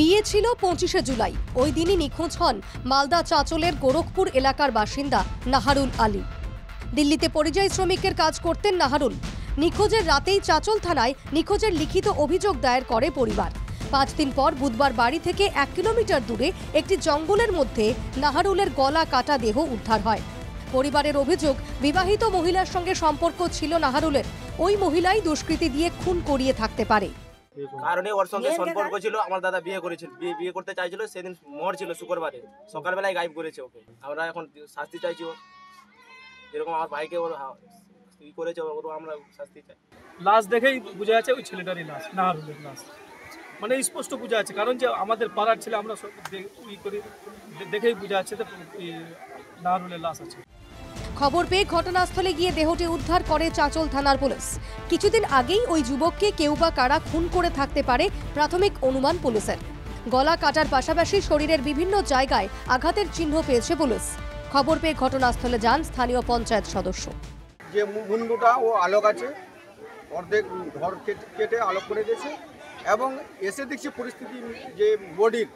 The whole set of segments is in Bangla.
বিয়ে ছিল 25শে জুলাই। ওই দিনই নিখোঁজ হন মালদা চাঁচলের গোরখপুর এলাকার বাসিন্দা নাহারুল আলী। দিল্লিতে পরিযায়ী শ্রমিকের কাজ করতেন নাহারুল। নিখোঁজের রাতেই চাঁচল থানায় নিখোঁজের লিখিত অভিযোগ দায়ের করে পরিবার। 5 দিন পর বুধবার বাড়ি থেকে 1 কিলোমিটার দূরে একটি জঙ্গলের মধ্যে নাহারুলের গলা কাটা দেহ উদ্ধার হয়। পরিবারের অভিযোগ, বিবাহিত মহিলার সঙ্গে সম্পর্ক ছিল নাহারুলের। ওই মহিলাই দুষ্কৃতী দিয়ে খুন করিয়ে থাকতে পারে। কারণে ওর সঙ্গে সম্পর্ক ছিল। আমার দাদা বিয়ে করেছিল, বিয়ে করতে চাইছিল, সেদিন মর ছিল শুক্রবারে, সকালবেলায় গায়েব করেছে ওকে। আমরা এখন শাস্তি চাইছি। যেরকম আমার ভাইকে ওর ই করেছে, ওর আমরা শাস্তি চাই। লাশ দেখেই বোঝা যাচ্ছে ওই ছেলেটারই লাশ, নাহারুলের লাশ। মানে স্পষ্ট বোঝা যাচ্ছে, কারণ যে আমাদের পাড়ার ছেলে, আমরা ই করি দেখেই বোঝা যাচ্ছে যে নাহারুলের লাশ আছে। খবর পেয়ে ঘটনাস্থলে গিয়ে দেহটি উদ্ধার করে চাঁচল থানার পুলিশ। কিছুদিন আগেই ওই যুবককে কেউ বা কারা খুন করে থাকতে পারে প্রাথমিক অনুমান পুলিশের। গলা কাটার পাশাপাশি শরীরের বিভিন্ন জায়গায় আঘাতের চিহ্ন পেয়েছে পুলিশ। খবর পেয়ে ঘটনাস্থলে যান স্থানীয় পঞ্চায়েত সদস্য। যে মুন্ডুটা ও আলোক আছে, অর্ধেক ঘর কেটে আলোক করে দিয়েছে, এবং এসে দেখছি পরিস্থিতি যে বডির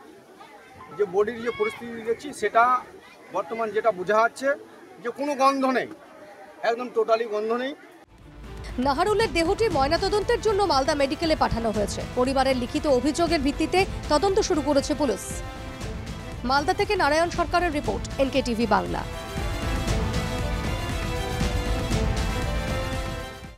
যে পরিস্থিতি দেখছি, সেটা বর্তমান যেটা বোঝা যাচ্ছে যে কোনো গন্ধ নেই, একদম টোটালি গন্ধ নেই। নাহারুলের দেহটি ময়নাতদন্তের জন্য মালদা মেডিকেলে পাঠানো হয়েছে। পরিবারের লিখিত অভিযোগের ভিত্তিতে তদন্ত শুরু করেছে পুলিশ। মালদা থেকে নারায়ণ সরকারের রিপোর্ট, NK TV বাংলা।